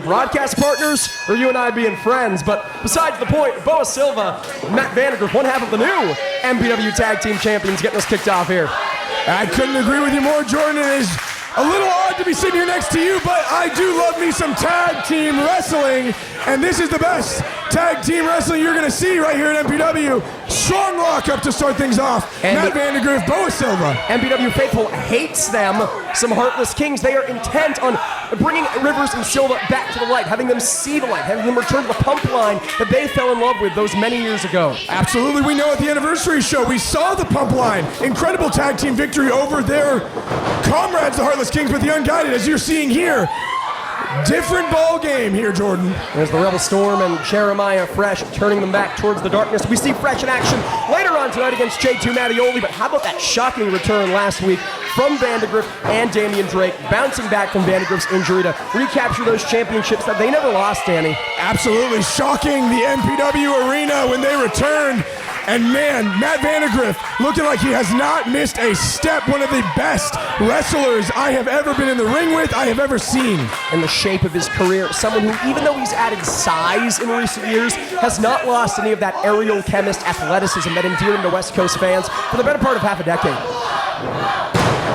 broadcast partners or you and I being friends. But besides the point, Boa Silva, Matt Vandergriff, one half of the new MPW Tag Team Champions, getting us kicked off here. I couldn't agree with you more, Jordan. It is a little odd to be sitting here next to you, but I do love me some tag team wrestling, and this is the best tag team wrestling you're going to see right here at MPW. Strong lockup to start things off. And Matt Vandergriff, Boa Silva. MPW faithful hates them, some Heartless Kings. They are intent on bringing Rivers and Silva back to the light, having them see the light, having them return to the Pumpline that they fell in love with those many years ago. Absolutely. We know at the anniversary show, we saw the Pumpline. Incredible tag team victory over their comrades, the Heartless Kings, with the Unguided, as you're seeing here. Different ball game here, Jordan. There's the Rebel Storm and Jeremiah Fresh turning them back towards the darkness. We see Fresh in action later on tonight against J2 Mattioli, but how about that shocking return last week from Vandergriff and Damian Drake, bouncing back from Vandergriff's injury to recapture those championships that they never lost, Danny. Absolutely shocking the MPW arena when they returned. And man, Matt Vandergriff looking like he has not missed a step. One of the best wrestlers I have ever been in the ring with, I have ever seen. In the shape of his career, someone who, even though he's added size in recent years, has not lost any of that aerial chemist athleticism that endeared him to West Coast fans for the better part of half a decade.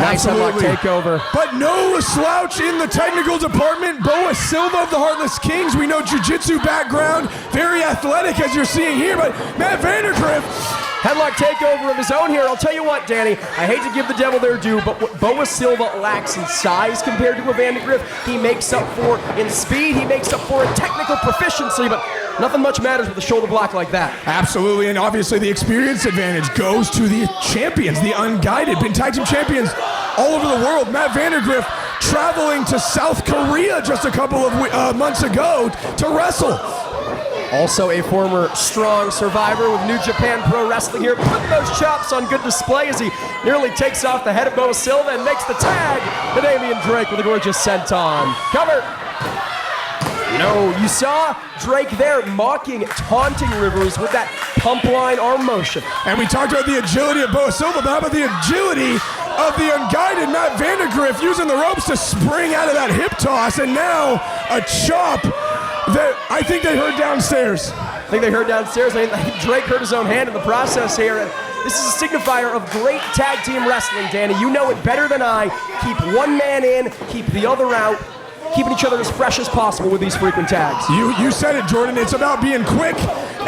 Nice headlock takeover. But no slouch in the technical department. Boa Silva of the Heartless Kings. We know jiu-jitsu background. Very athletic, as you're seeing here. But Matt Vandergriff. Headlock takeover of his own here. I'll tell you what, Danny, I hate to give the devil their due, but what Boa Silva lacks in size compared to a Vandergriff, he makes up for in speed, he makes up for in technical proficiency, but nothing much matters with a shoulder block like that. Absolutely, and obviously the experience advantage goes to the champions, the Unguided, been tag team champions all over the world. Matt Vandergriff traveling to South Korea just a couple of months ago to wrestle. Also a former strong survivor with New Japan Pro Wrestling here, putting those chops on good display as he nearly takes off the head of Boa Silva and makes the tag to Damian Drake with a gorgeous senton. Cover. No, you saw Drake there mocking, taunting Rivers with that pump line arm motion. And we talked about the agility of Boa Silva, but how about the agility of the Unguided Matt Vandergriff using the ropes to spring out of that hip toss, and now a chop that I think they heard downstairs. I think they heard downstairs. I think Drake hurt his own hand in the process here. And this is a signifier of great tag team wrestling, Danny. You know it better than I. Keep one man in, keep the other out, keeping each other as fresh as possible with these frequent tags. You said it, Jordan. It's about being quick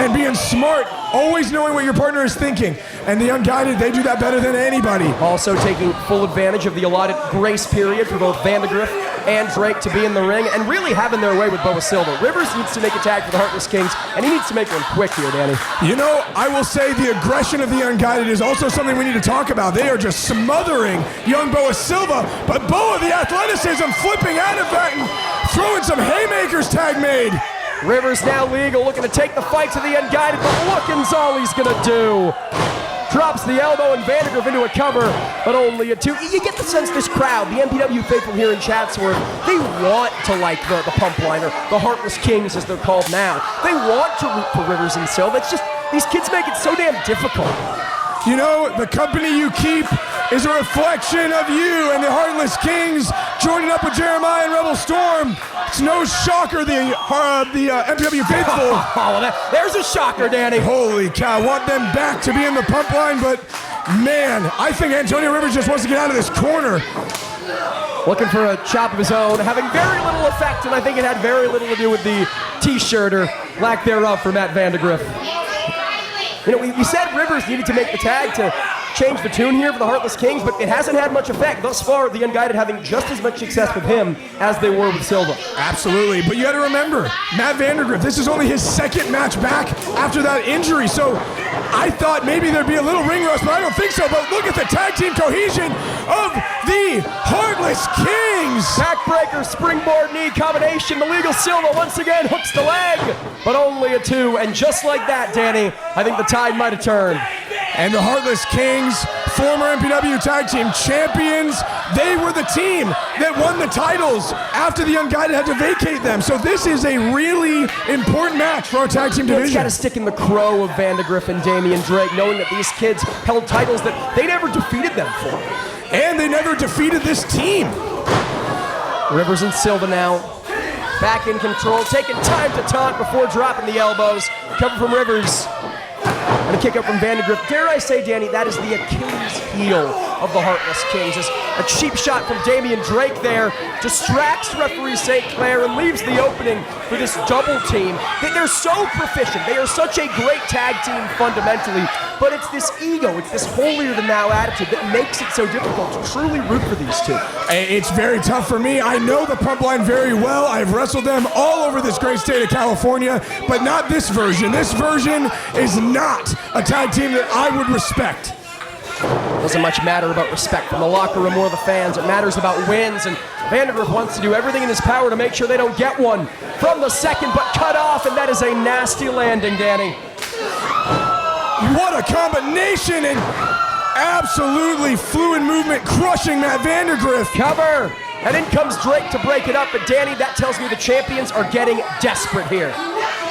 and being smart, always knowing what your partner is thinking. And the Unguided, they do that better than anybody. Also taking full advantage of the allotted grace period for both Vandergriff and Drake to be in the ring and really having their way with Boa Silva. Rivers needs to make a tag for the Heartless Kings, and he needs to make one quick here, Danny. You know, I will say the aggression of the Unguided is also something we need to talk about. They are just smothering young Boa Silva, but Boa, the athleticism, flipping out of that and throwing some haymakers, tag made. Rivers now legal, looking to take the fight to the Unguided, but looking's all he's gonna do. Drops the elbow and Vandergriff into a cover, but only a two. You get the sense this crowd, the MPW faithful here in Chatsworth, they want to like the Pumpline, or the Heartless Kings as they're called now. They want to root for Rivers and Silva. It's just, these kids make it so damn difficult. You know, the company you keep is a reflection of you, and the Heartless Kings joining up with Jeremiah and Rebel Storm. It's no shocker the MPW faithful. Oh, there's a shocker, Danny. Holy cow, want them back to be in the pump line, but man, I think Antonio Rivers just wants to get out of this corner. Looking for a chop of his own, having very little effect, and I think it had very little to do with the t-shirt or lack thereof for Matt Vandergriff. You know, we said Rivers needed to make the tag to change the tune here for the Heartless Kings, but it hasn't had much effect. Thus far, the Unguided having just as much success with him as they were with Silva. Absolutely, but you got to remember, Matt Vandergriff, this is only his second match back after that injury, so I thought maybe there'd be a little ring rust, but I don't think so. But look at the tag team cohesion of the Heartless Kings. Backbreaker, springboard knee combination. The legal Silva once again hooks the leg, but only a two. And just like that, Danny, I think the tide might have turned. And the Heartless Kings, former MPW Tag Team Champions, they were the team that won the titles after the Unguided had to vacate them. So this is a really important match for our tag team division. It's got to stick in the crow of Vandergriff and Damian Drake, knowing that these kids held titles that they never defeated them for. And they never defeated this team. Rivers and Silva now Back in control, taking time to taunt before dropping the elbows. Cover from Rivers. And a kick up from Vandegrift. Dare I say, Danny, that is the Achilles heel of the Heartless Kings. As a cheap shot from Damian Drake there distracts referee St. Clair and leaves the opening for this double team. They're so proficient. They are such a great tag team fundamentally, but it's this ego, it's this holier-than-thou attitude that makes it so difficult to truly root for these two. It's very tough for me. I know the Pumpline very well. I've wrestled them all over this great state of California, but not this version. This version is not a tag team that I would respect. Doesn't much matter about respect from the locker room or the fans. It matters about wins, and Vandegrift wants to do everything in his power to make sure they don't get one from the second, but cut off, and that is a nasty landing, Danny. What a combination, and absolutely fluid movement, crushing Matt Vandegrift. Cover, and in comes Drake to break it up, but Danny, that tells me the champions are getting desperate here.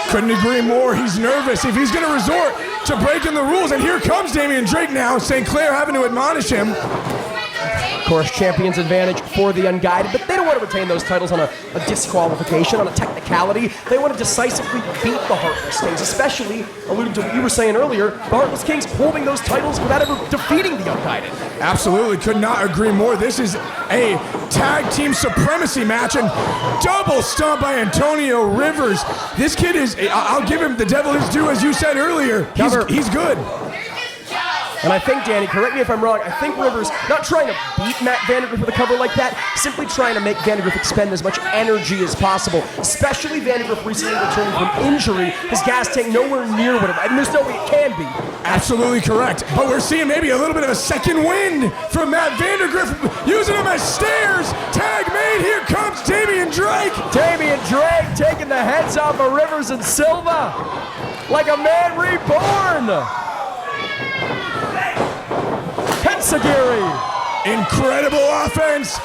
Couldn't agree more. He's nervous if he's going to resort to breaking the rules. And here comes Damian Drake now. St. Clair having to admonish him. Of course, champions advantage for the Unguided, but they don't want to retain those titles on a disqualification, on a technicality. They want to decisively beat the Heartless Kings, especially, alluding to what you were saying earlier, the Heartless Kings holding those titles without ever defeating the Unguided. Absolutely, could not agree more. This is a tag team supremacy match, and double stomp by Antonio Rivers. This kid is, I'll give him the devil his due, as you said earlier. He's good. And I think, Danny, correct me if I'm wrong, I think Rivers not trying to beat Matt Vandegrift with a cover like that, simply trying to make Vandegrift expend as much energy as possible, especially Vandegrift recently returning from injury. His gas tank nowhere near what and there's no way it can be. Absolutely correct. But we're seeing maybe a little bit of a second wind from Matt Vandegrift, using him as stairs. Tag made, here comes Damian Drake. Damian Drake taking the heads off of Rivers and Silva like a man reborn. Sagiri. Incredible offense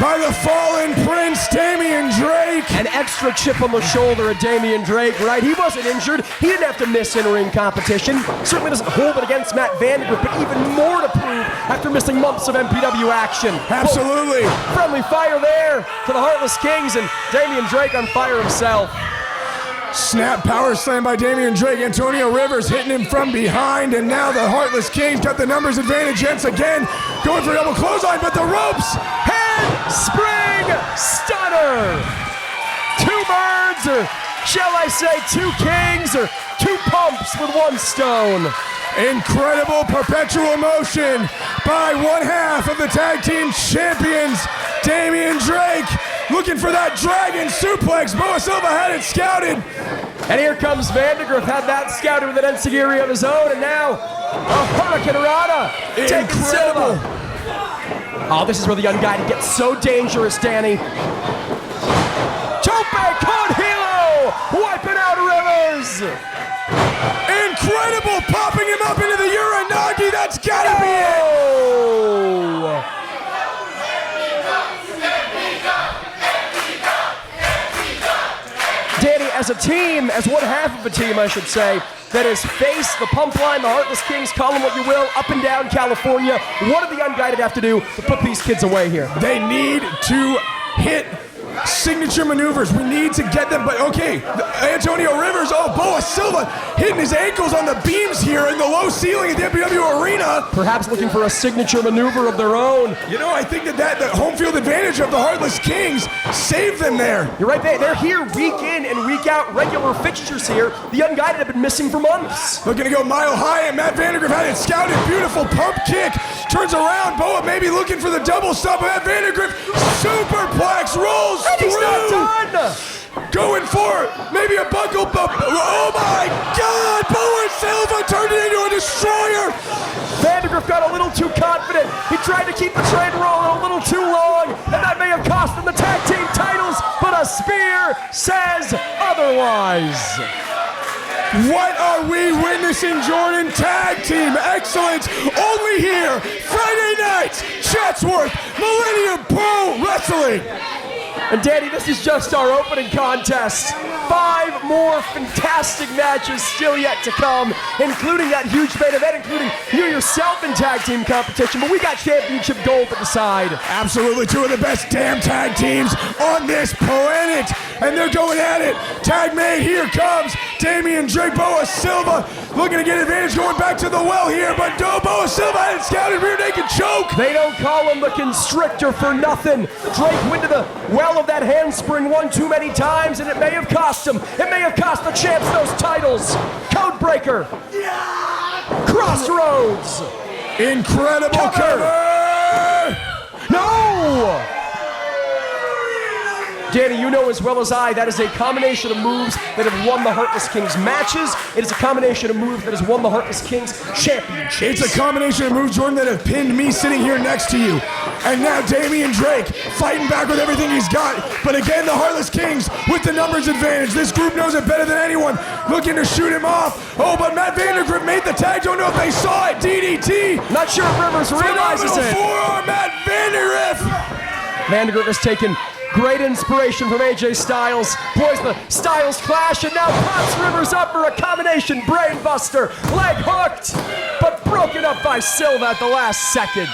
by the fallen prince, Damian Drake. An extra chip on the shoulder of Damian Drake, right? He wasn't injured. He didn't have to miss in-ring competition. Certainly doesn't hold it against Matt Vandegrift, but even more to prove after missing months of MPW action. Absolutely. Well, friendly fire there to the Heartless Kings, and Damian Drake on fire himself. Snap power slam by Damian Drake. Antonio Rivers hitting him from behind, and now the Heartless Kings got the numbers advantage once again. Going for a double clothesline, but the ropes. Handspring stunner. Two birds, or shall I say two kings, or two pumps with one stone. Incredible perpetual motion by one half of the tag team champions, Damian Drake. Looking for that dragon suplex. Boa Silva had it scouted. And here comes Vandegrift, had that scouted with an enziguri of his own, and now a Hurricane Rana taking Silva. Oh, this is where the Unguided gets so dangerous, Danny. Tope con Hilo, wiping out Rivers. Incredible, popping him up into the Uranagi. That's gotta be it. Danny, as a team, as one half of a team, I should say, that has faced the Pumpline, the Heartless Kings, call them what you will, up and down California, what do the Unguided have to do to put these kids away here? They need to hit signature maneuvers. We need to get them, but okay, Antonio Rivers, Boa Silva hitting his ankles on the beams here in the low ceiling at the MPW arena. Perhaps looking for a signature maneuver of their own. You know, I think that the home field advantage of the Heartless Kings saved them there. You're right, they're here week in and week out, regular fixtures here. The Unguided have been missing for months. Looking to go mile high, and Matt Vandegrift had it scouted. Beautiful pump kick. Turns around, Boa maybe looking for the double stop. Matt Vandegrift, superplex, rolls and through. He's not done. Going for it. Maybe a buckle bump. Oh my God! Boa Silva turned it into a destroyer. Vandegrift got a little too confident. He tried to keep the train rolling a little too long, and that may have cost them the tag team titles, but a spear says otherwise. What are we witnessing, Jordan? Tag team excellence only here. Friday nights, Chatsworth, Millennium Pro Wrestling. And Danny, this is just our opening contest. 5 more fantastic matches still yet to come, including that huge main event, including you yourself in tag team competition, but we got championship gold to decide. Absolutely, 2 of the best damn tag teams on this planet. and they're going at it. Tag made, here comes Damian Drake, Boa Silva looking to get advantage, going back to the well here, but Boa Silva had it scouted, rear naked choke. They don't call him the constrictor for nothing. Drake went to the well of that handspring one too many times, and it may have cost him. It may have cost the champs those titles. Codebreaker. Crossroads. Incredible cover. No! Danny, you know as well as I, that is a combination of moves that have won the Heartless Kings matches. It is a combination of moves that has won the Heartless Kings championships. It's a combination of moves, Jordan, that have pinned me sitting here next to you. And now Damian Drake fighting back with everything he's got. But again, the Heartless Kings with the numbers advantage. This group knows it better than anyone, looking to shoot him off. Oh, but Matt Vandergrift made the tag. Don't know if they saw it. DDT. Not sure if Rivers realizes it. Forearm, Matt Vandergrift. Vandergrift has taken great inspiration from AJ Styles. Boys, the Styles clash, and now pops Rivers up for a combination brainbuster. Leg hooked, but broken up by Silva at the last second.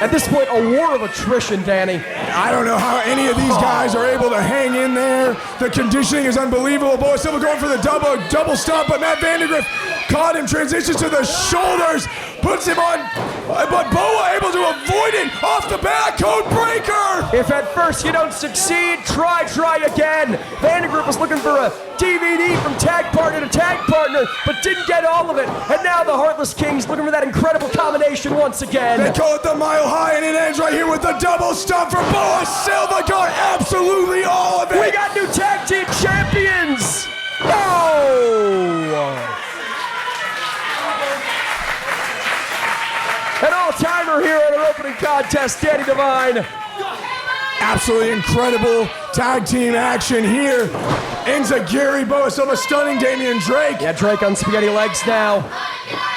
At this point, a war of attrition, Danny. I don't know how any of these guys are able to hang in there. The conditioning is unbelievable. Boa Silva going for the double stomp, but Matt Vandergrift caught him, transitions to the shoulders, puts him on, but Boa able to avoid it off the back, code breaker! If at first you don't succeed, try again. Vandergrift was looking for a DVD from tag partner to tag partner, but didn't get all of it. And now the Heartless Kings looking for that incredible combination once again. They call it the Mile High, and it ends right here with the double stomp for Boa Silva. Got absolutely all of it. We got new tag team champions. Oh! An all-timer here on our opening contest, Danny Devine. Absolutely incredible tag team action here. Enziguri, Boa Silva stunning Damian Drake. Yeah, Drake on spaghetti legs now,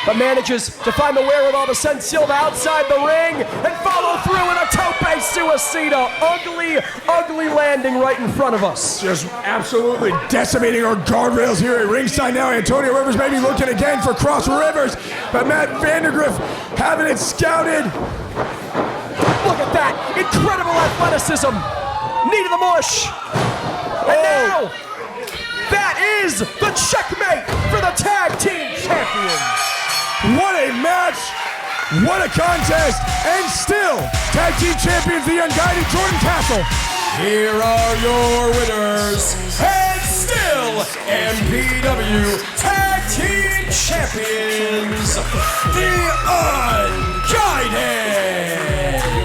but manages to find the wherewithal to send Silva outside the ring and follow through with a tope suicida. Ugly landing right in front of us. Just absolutely decimating our guardrails here at ringside now. Antonio Rivers maybe looking again for Cross Rivers, but Matt Vandergrift having it scouted. Look at that, incredible athleticism. Knee to the mush. And now, that is the checkmate for the tag team champions. What a match, what a contest, and still, tag team champions, the Unguided Jordan Castle. Here are your winners, and still MPW Tag Team Champions, the Unguided.